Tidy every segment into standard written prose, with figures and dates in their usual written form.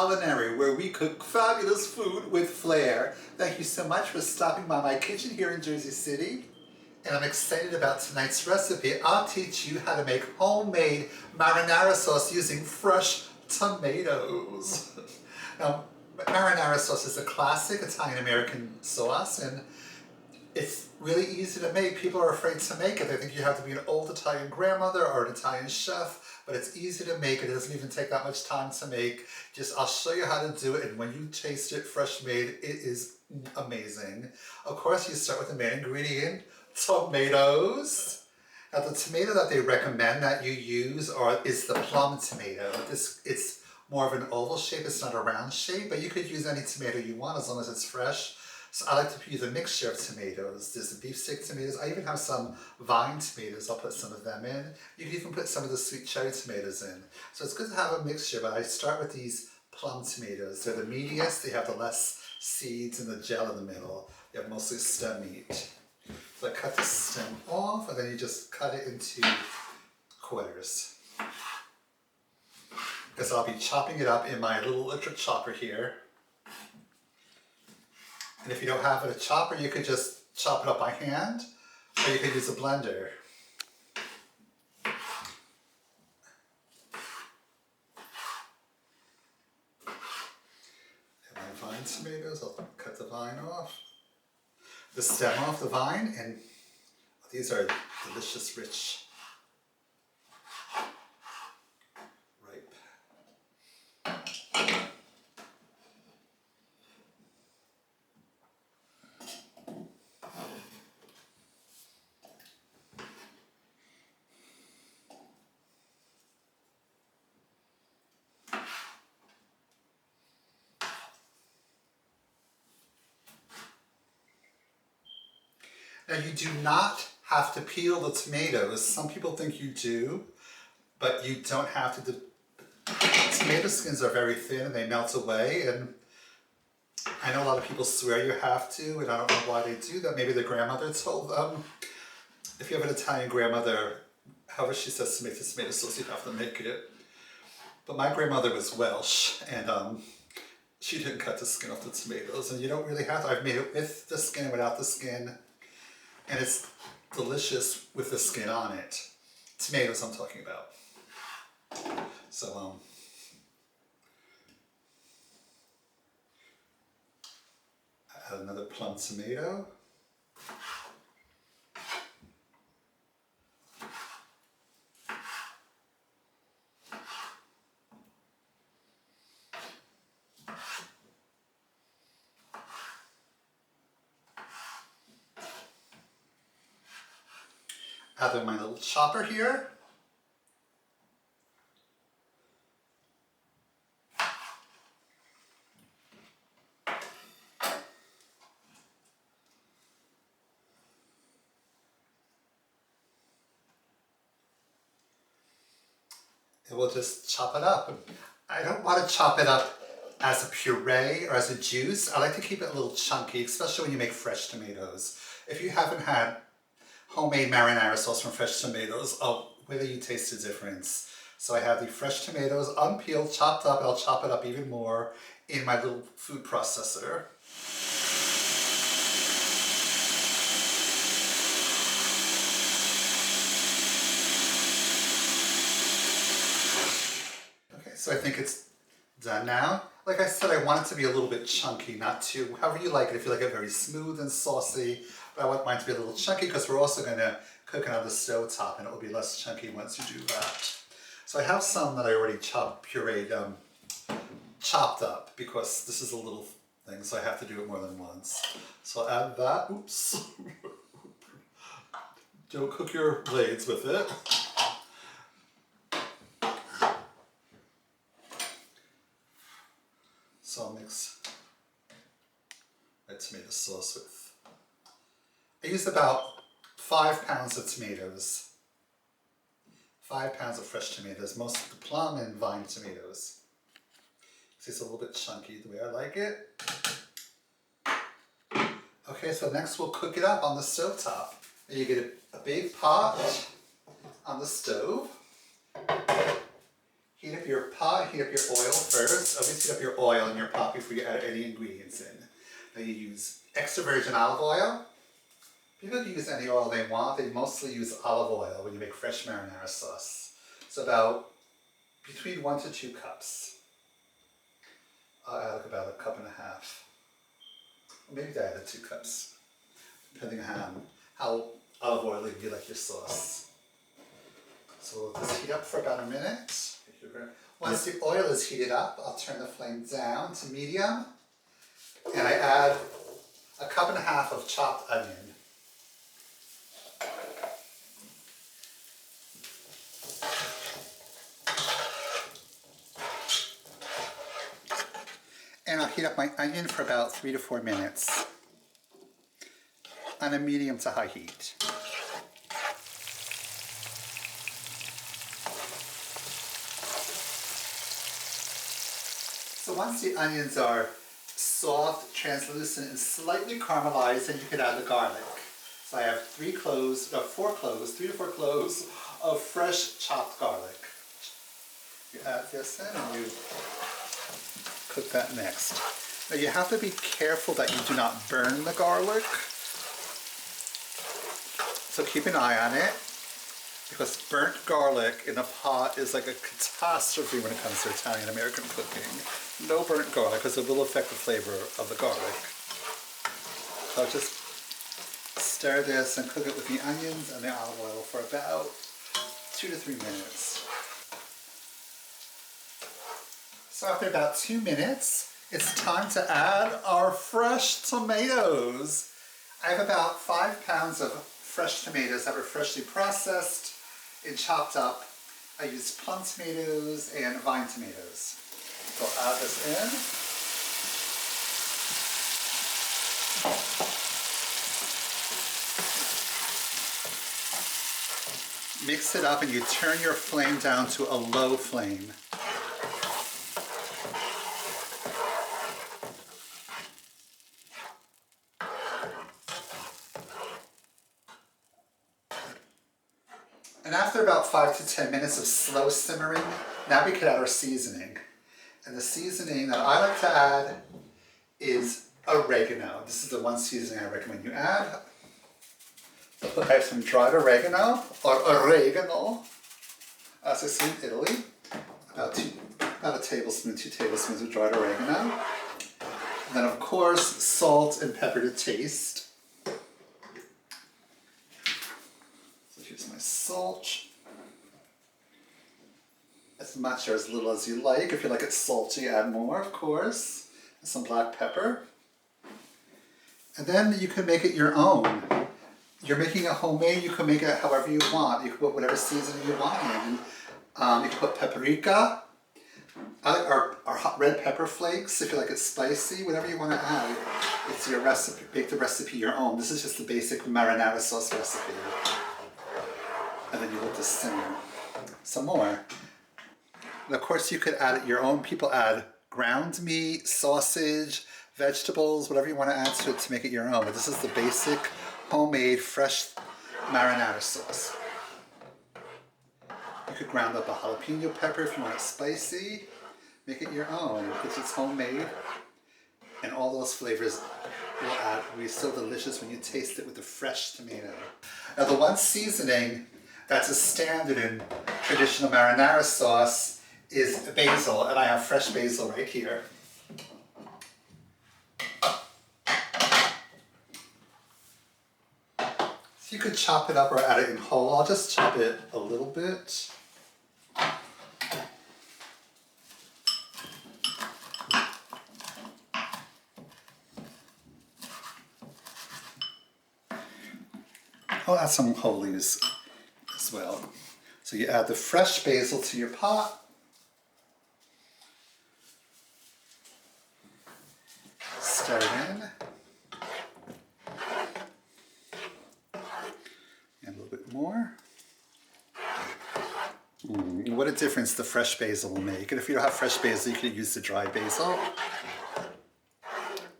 Culinary, where we cook fabulous food with flair. Thank you so much for stopping by my kitchen here in Jersey City. And I'm excited about tonight's recipe. I'll teach you how to make homemade marinara sauce using fresh tomatoes. Now, marinara sauce is a classic Italian-American sauce, and it's really easy to make. People are afraid to make it. They think you have to be an old Italian grandmother or an Italian chef, but it's easy to make. It doesn't even take that much time to make. I'll show you how to do it, and when you taste it fresh made, it is amazing. Of course, you start with the main ingredient, tomatoes. Now, the tomato that they recommend that you use is the plum tomato. It's more of an oval shape. It's not a round shape, but you could use any tomato you want as long as it's fresh. So I like to use a mixture of tomatoes. There's the beef stick tomatoes. I even have some vine tomatoes. I'll put some of them in. You can even put some of the sweet cherry tomatoes in. So it's good to have a mixture, but I start with these plum tomatoes. They're the meatiest. They have the less seeds and the gel in the middle. They have mostly stem meat. So I cut the stem off, and then you just cut it into quarters. Because I'll be chopping it up in my little electric chopper here. And if you don't have a chopper, you could just chop it up by hand, or you could use a blender. And my vine tomatoes, I'll cut the vine off. The stem off the vine, and these are delicious, rich, ripe. Now, you do not have to peel the tomatoes. Some people think you do, but you don't have to. Tomato skins are very thin and they melt away, and I know a lot of people swear you have to, and I don't know why they do that. Maybe their grandmother told them. If you have an Italian grandmother, however she says to make the tomato sauce, you have to make it. But my grandmother was Welsh, and she didn't cut the skin off the tomatoes, and you don't really have to. I've made it with the skin and without the skin. And it's delicious with the skin on it. Tomatoes I'm talking about. So, add another plum tomato. Add in my little chopper here. And we'll just chop it up. I don't want to chop it up as a puree or as a juice. I like to keep it a little chunky, especially when you make fresh tomatoes. If you haven't had homemade marinara sauce from fresh tomatoes, whether you taste the difference. So I have the fresh tomatoes unpeeled, chopped up. I'll chop it up even more in my little food processor. Okay, so I think it's done now. Like I said, I want it to be a little bit chunky, not too, however you like it. If you like it very smooth and saucy, but I want mine to be a little chunky because we're also going to cook it on the stove top, and it will be less chunky once you do that. So I have some that I already pureed, chopped up, because this is a little thing, so I have to do it more than once. So I'll add that. Oops. Don't cook your blades with it. So I'll mix my tomato sauce with. I used about 5 pounds of tomatoes. 5 pounds of fresh tomatoes, most of the plum and vine tomatoes. It's a little bit chunky the way I like it. Okay, so next we'll cook it up on the stove top. You get a big pot on the stove. Heat up your pot, heat up your oil first. Always heat up your oil in your pot before you add any ingredients in. Now you use extra virgin olive oil. People can use any oil they want. They mostly use olive oil when you make fresh marinara sauce. So about between 1 to 2 cups. I'll add like about 1.5 cups. Or maybe I added 2 cups, depending on how olive oily you like your sauce. So we'll just heat up for about a minute. Once the oil is heated up, I'll turn the flame down to medium, and I add 1.5 cups of chopped onion. And I'll heat up my onion for about 3 to 4 minutes on a medium to high heat. So once the onions are soft, translucent, and slightly caramelized, then you can add the garlic. So I have 3 to 4 cloves of fresh chopped garlic. You add this in and you cook that next. Now you have to be careful that you do not burn the garlic. So keep an eye on it, because burnt garlic in a pot is like a catastrophe when it comes to Italian American cooking. No burnt garlic, because it will affect the flavor of the garlic. So I'll just stir this and cook it with the onions and the olive oil for about 2 to 3 minutes. So after about 2 minutes, it's time to add our fresh tomatoes. I have about 5 pounds of fresh tomatoes that were freshly processed and chopped up. I used plum tomatoes and vine tomatoes. So I'll add this in. Mix it up and you turn your flame down to a low flame. And after about 5 to 10 minutes of slow simmering, now we can add our seasoning. And the seasoning that I like to add is oregano. This is the one seasoning I recommend you add. So I have some dried oregano, or oregano, as I say in Italy. About a tablespoon, 2 tablespoons of dried oregano. And then of course, salt and pepper to taste. Here's my salt. As much or as little as you like. If you like it salty, add more, of course. And some black pepper. And then you can make it your own. You're making it homemade, you can make it however you want. You can put whatever seasoning you want in. You can put paprika. I like our hot red pepper flakes, if you like it spicy, whatever you want to add. It's your recipe. Make the recipe your own. This is just the basic marinara sauce recipe. And then you let this simmer some more. And of course you could add your own. People add ground meat, sausage, vegetables, whatever you want to add to it to make it your own. But this is the basic, homemade, fresh marinara sauce. You could ground up a jalapeno pepper if you want it spicy. Make it your own because it's homemade. And all those flavors will be so delicious when you taste it with the fresh tomato. Now the one seasoning that's a standard in traditional marinara sauce is basil, and I have fresh basil right here. So you could chop it up or add it in whole. I'll just chop it a little bit. I'll add some whole leaves as well. So you add the fresh basil to your pot. Stir it in. And a little bit more. What a difference the fresh basil will make. And if you don't have fresh basil, you could use the dried basil.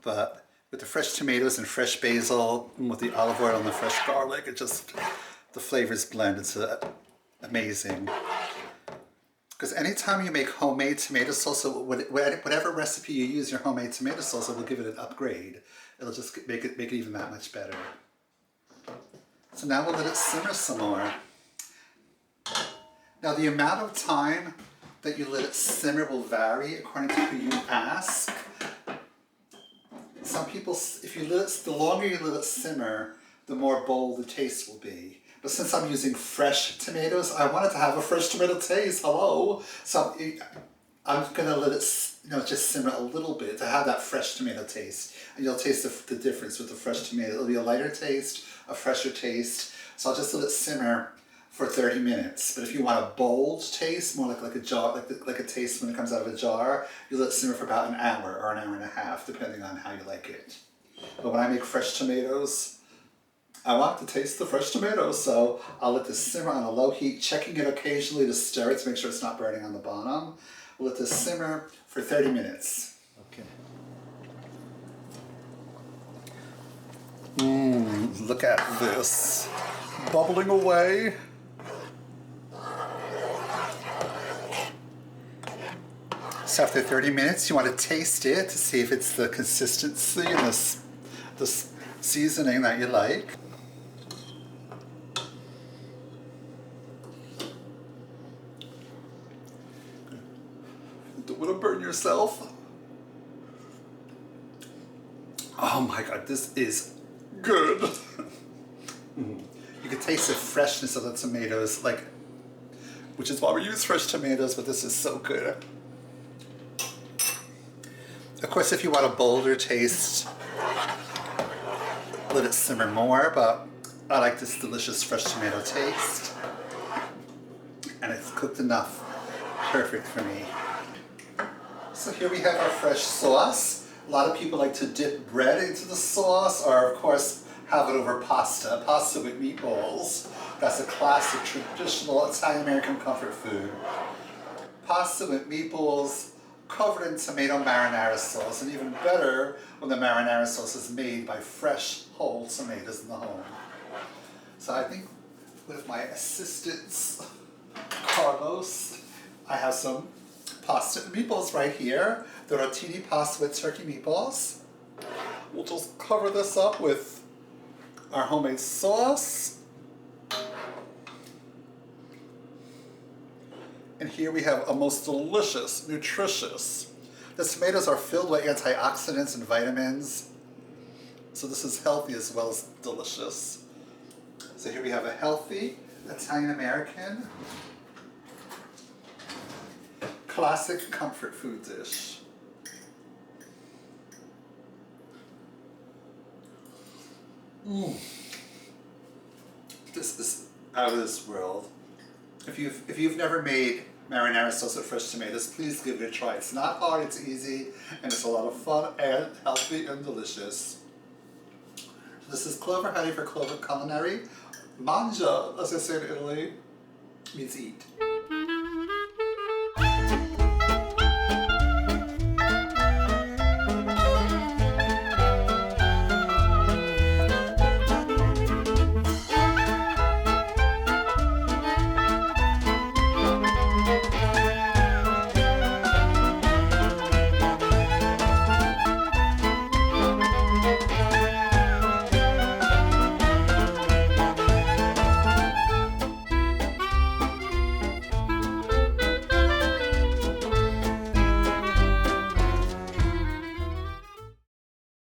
But with the fresh tomatoes and fresh basil, and with the olive oil and the fresh garlic, the flavors blend. It's amazing. Because anytime you make homemade tomato sauce, whatever recipe you use your homemade tomato sauce, it will give it an upgrade. It'll just make it even that much better. So now we'll let it simmer some more. Now the amount of time that you let it simmer will vary according to who you ask. Some people, the longer you let it simmer, the more bold the taste will be. But since I'm using fresh tomatoes, I want it to have a fresh tomato taste. Hello. So I'm gonna let it, just simmer a little bit to have that fresh tomato taste, and you'll taste the difference with the fresh tomato. It'll be a lighter taste, a fresher taste. So I'll just let it simmer for 30 minutes. But if you want a bold taste, more like a jar, like a taste when it comes out of a jar, you let it simmer for about an hour or an hour and a half, depending on how you like it. But when I make fresh tomatoes, I want to taste the fresh tomatoes, so I'll let this simmer on a low heat, checking it occasionally to stir it to make sure it's not burning on the bottom. We'll let this simmer for 30 minutes. Okay. Look at this. Bubbling away. So after 30 minutes, you want to taste it to see if it's the consistency and the seasoning that you like. Don't want to burn yourself. Oh my God, this is good. You can taste the freshness of the tomatoes, which is why we use fresh tomatoes, but this is so good. Of course, if you want a bolder taste, let it simmer more, but I like this delicious fresh tomato taste. And it's cooked enough. Perfect for me. So here we have our fresh sauce. A lot of people like to dip bread into the sauce, or of course have it over pasta with meatballs. That's a classic traditional Italian-American comfort food. Pasta with meatballs covered in tomato marinara sauce, and even better when the marinara sauce is made by fresh, whole tomatoes in the home. So I think with my assistants, Carlos, I have some pasta and meatballs right here. The rotini pasta with turkey meatballs. We'll just cover this up with our homemade sauce. And here we have a most delicious, nutritious. The tomatoes are filled with antioxidants and vitamins. So this is healthy as well as delicious. So here we have a healthy Italian-American classic comfort food dish. This is out of this world. If you've never made marinara sauce with fresh tomatoes, please give it a try. It's not hard, it's easy, and it's a lot of fun and healthy and delicious. This is Clover Honey for Clover Culinary. Mangia, as I say in Italy, means eat.